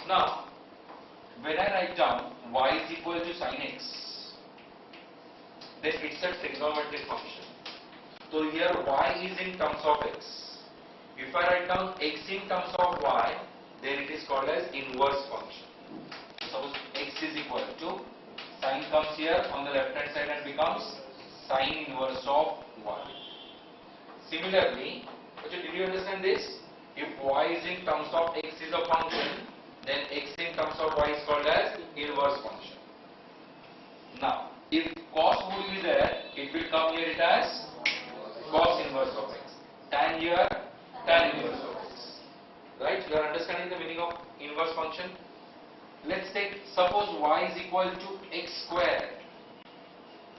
Now, when I write down y is equal to sin x, then it's a trigonometric function. So here y is in terms of x. If I write down x in terms of y, then it is called as inverse function. Suppose x is equal to, sin comes here on the left hand side and becomes sin inverse of y. Similarly, did you understand this? If y is in terms of x is a function, then x in terms of y is called as inverse function. Now, if cos will be there, it will come here it as cos inverse of x. Tan here, tan inverse of x. Right? You are understanding the meaning of inverse function? Let's take, suppose y is equal to x square.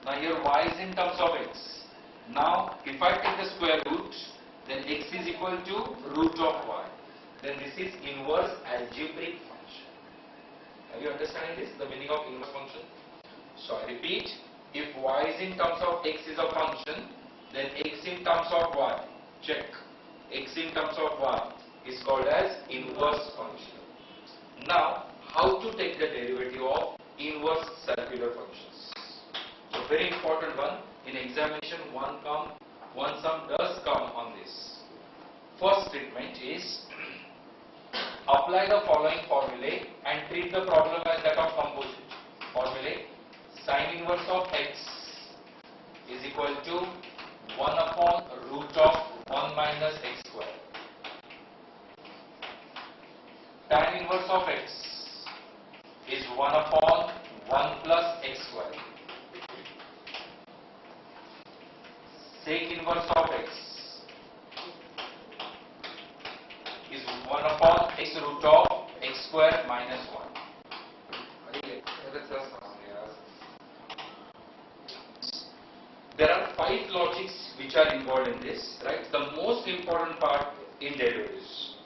Now here y is in terms of x. Now if I take the square root, then x is equal to root of y. Then this is inverse algebraic function. Are you understanding this? The meaning of inverse function? So I repeat, if y is in terms of x is a function, then x in terms of y, check, x in terms of y is called as inverse function. Now, how to take the derivative of inverse circular functions? So very important one, in examination one sum does come on this. First statement is, apply the following formulae and treat the problem as that of composite. Formulae, sin inverse of x is equal to 1 upon root of 1 minus x square. Tan inverse of x is 1 upon 1 plus x square. Sec inverse of x is 1 upon x root of x square minus 1. There are 5 logics which are involved in this, right? The most important part in derivatives.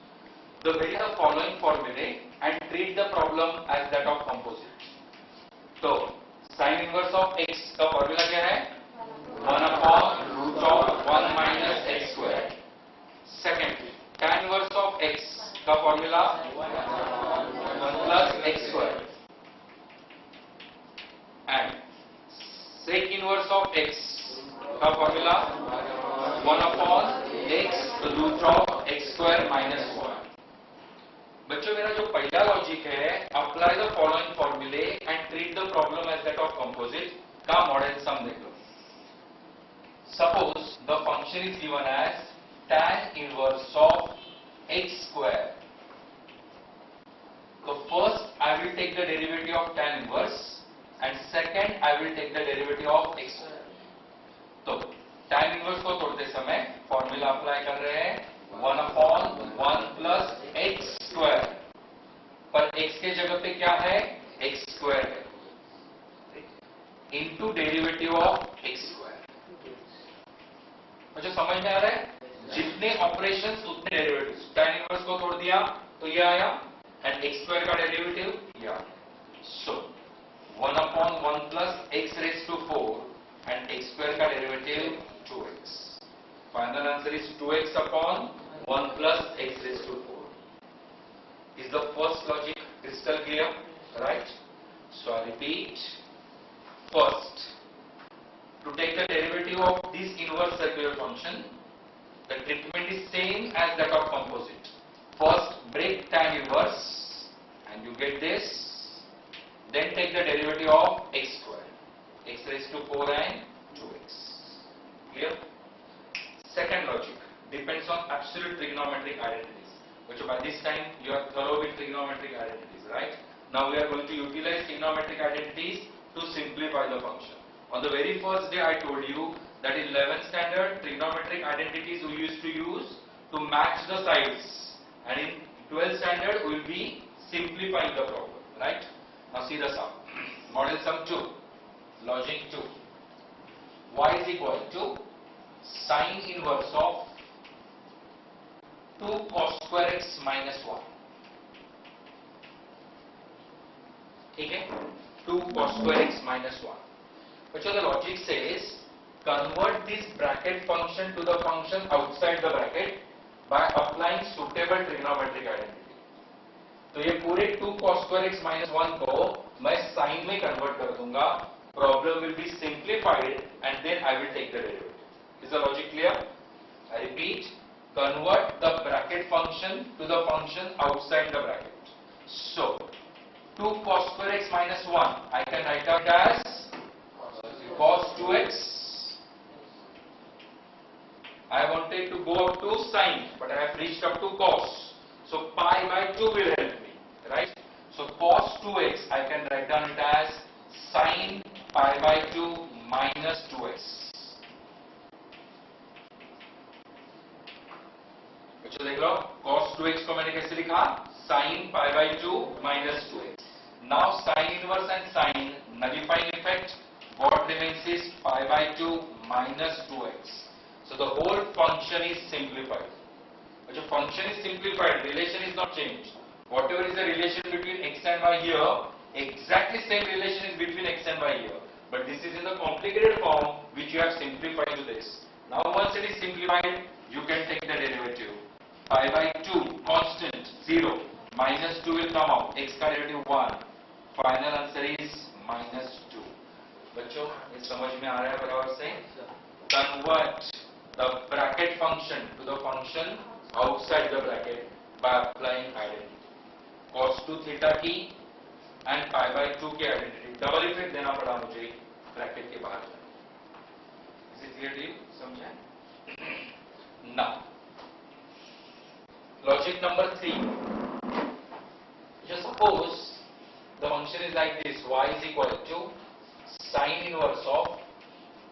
The vary the following formulae and treat the problem as that of composite. So, sin inverse of x का formula क्या है? 1 upon root of 1 minus x square. Second, tan inverse of x का formula 1 plus x square. And sec inverse of x का formula 1 upon x root of x square minus 1. बच्चों मेरा जो पहला logic है, apply the following formulae and treat the problem as that of composite का model सम देख लो. Suppose the function is given as tan inverse of x square. So first I will take the derivative of tan inverse and second I will take the derivative of x square. तो tan inverse को तोड़ते समय formula apply कर रहे हैं 1 upon 1 plus x square. पर x के जगह पे क्या है? x square है. Into derivative of x square. मुझे समझ में आ रहा है? जितने ऑपरेशंस उतने डेरिवेटिव्स. tan इनवर्स को तोड़ दिया तो ये आया एंड x square का डेरिवेटिव ये. सो 1 upon 1 plus x raised to 4 and x square का derivative 2x. Final answer is 2x upon 1 plus x raised to 4. Is the first logic crystal clear? Right? So I repeat. First, to take the derivative of this inverse circular function, the treatment is same as that of composite. First, break tan inverse and you get this. Then take the derivative of x square. X raised to 4 and 2x. Clear? Second logic depends on absolute trigonometric identities, which by this time you are thorough with trigonometric identities, right? Now we are going to utilize trigonometric identities to simplify the function. On the very first day I told you that in 11th standard trigonometric identities we used to use to match the sides, and in 12th standard we will be simplifying the problem, right? Now see the sum. Model sum 2, logic 2. Y is equal to sin inverse of 2 cos square x minus 1. ठीक है? 2 cos square x minus 1. Which the logic says, convert this bracket function to the function outside the bracket by applying suitable trigonometric identity. तो ये पूरे 2 cos square x minus 1 को मैं sign में convert कर दूंगा. Problem will be simplified and then I will take the derivative. Is the logic clear? I repeat, convert the bracket function to the function outside the bracket. So 2 cos square x minus 1 I can write out as cos 2x. I wanted to go up to sine, but I have reached up to cos. So pi by 2 will help me, right? So cos 2x I can write down it as sine pi by 2 minus 2x. बच्चों देख लो, cos 2x को मैंने कैसे लिखा? Sin pi by 2 minus 2x. Now sin inverse and sin nullifying effect. What remains is pi by 2 minus 2x. So the whole function is simplified. But the function is simplified, relation is not changed. Whatever is the relation between x and y here, exactly same relation is between x and y here. But this is in the complicated form which you have simplified to this. Now once it is simplified, you can take the derivative. Pi by 2 constant 0 minus 2 will come out. X का derivative 1. Final answer is minus 2. बच्चों ये समझ में आ रहा है बराबर से? Convert the bracket function to the function outside the bracket by applying identity. Cos 2 theta की and pi by 2 के identity. Double effect देना पड़ा मुझे bracket के बाहर. Is it clear to you? समझे? Now, logic number 3. Just suppose the function is like this: y is equal to sine inverse of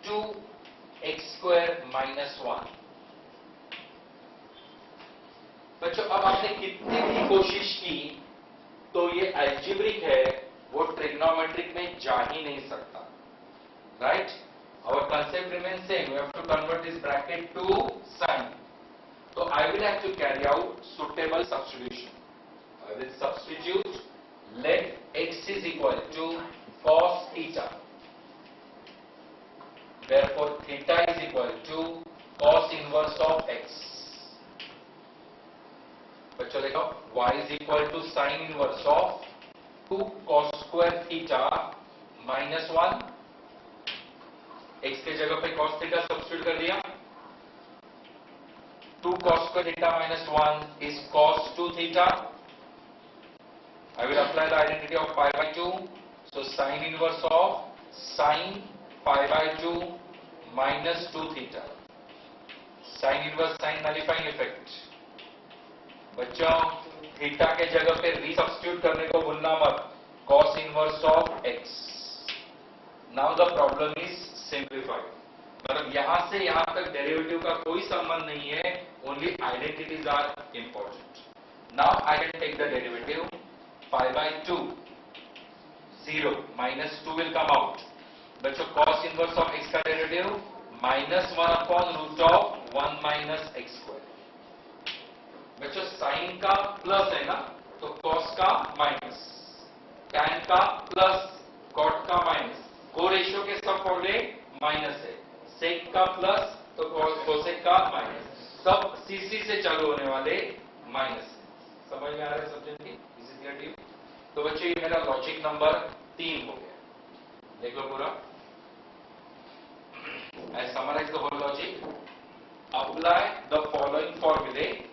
2x square minus 1. बच्चों अब आपने कितनी भी कोशिश की तो ये अलजेब्रिक है, वो ट्रिग्नोमेट्रिक में जा ही नहीं सकता, right? Our concept remains same. We have to convert this bracket to sine. So I will have to carry out suitable substitution. I will substitute. Let x is equal to cos theta. Therefore theta is equal to cos inverse of x. बच्चों देखो, y is equal to sin inverse of 2 cos square theta minus 1. x के जगह पे cos theta substitute कर दिया. 2 cos square theta minus 1 is cos 2 theta. I will apply the identity of pi by 2. So sin inverse of sin pi by 2 minus 2 theta. Sin inverse sin nullifying effect. बच्चों theta के जगह पे resubstitute करने को भूलना मत. cos inverse of x. Now the problem is simplified. मतलब यहां से यहां तक डेरिवेटिव का कोई संबंध नहीं है, only identities are important. Now I can take the derivative. pi by 2 0 minus 2 will come out. बच्चों cos inverse of x का derivative minus 1 upon root of 1 minus x square. बच्चों साइन का प्लस है ना, तो cos का minus, tan का plus, cot का माइनस. को रेशियो के सब फॉर्मूले माइनस है. sec का प्लस तो cosec का माइनस. सब cc से चालू होने वाले माइनस. समझ में आ रहा है सब्जेक्ट की? इसी क्लियर टू? तो बच्चों ये मेरा लॉजिक नंबर 3 हो गया. देख लो पूरा. I summarize the whole logic. Apply the following formulae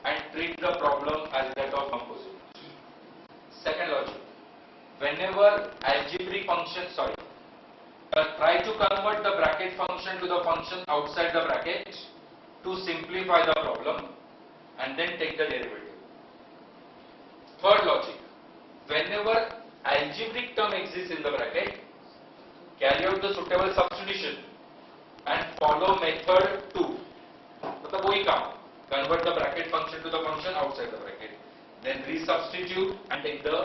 and treat the problem as that of composite. Second logic. Whenever algebraic function, try to convert the bracket function to the function outside the bracket to simplify the problem and then take the derivative. Third logic. Whenever algebraic term exists in the bracket, carry out the suitable substitution and follow method 2. मतलब वही काम. Convert the bracket function to the function outside the bracket. Then resubstitute and take the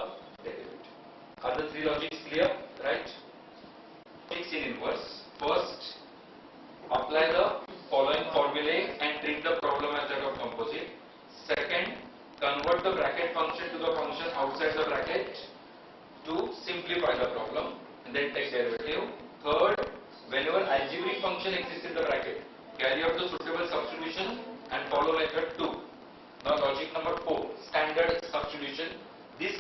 derivative. Are the three logics clear? Right? Fix in inverse. First, apply the following formulae and treat the problem as that of composite. Second, convert the bracket function to the function outside the bracket to simplify the problem and then take derivative. Third, whenever algebraic function exists in the bracket, carry out the suitable substitution and follow method 2. Now logic number 4, standard substitution.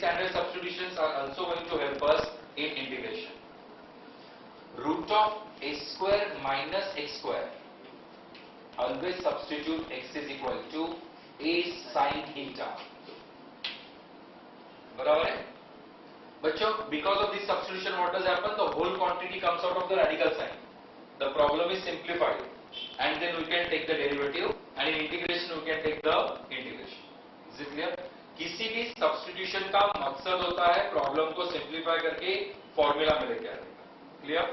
standard substitutions are also going to help us in integration. Root of a square minus x square. Always substitute x is equal to a sin theta. बराबर है बच्चों? Because of this substitution, what does happen? The whole quantity comes out of the radical sign. The problem is simplified, and then we can take the derivative, and in integration we can take the integration. Is it clear? किसी भी substitution का मकसद होता है problem को simplify करके formula में लेके आने का. Clear?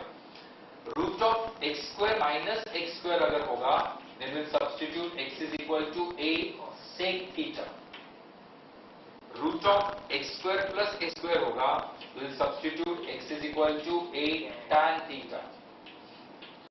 Root of x square minus x square अगर होगा, then we'll substitute x is equal to a sec theta. Root of x square plus x square होगा, we'll substitute x is equal to a tan theta.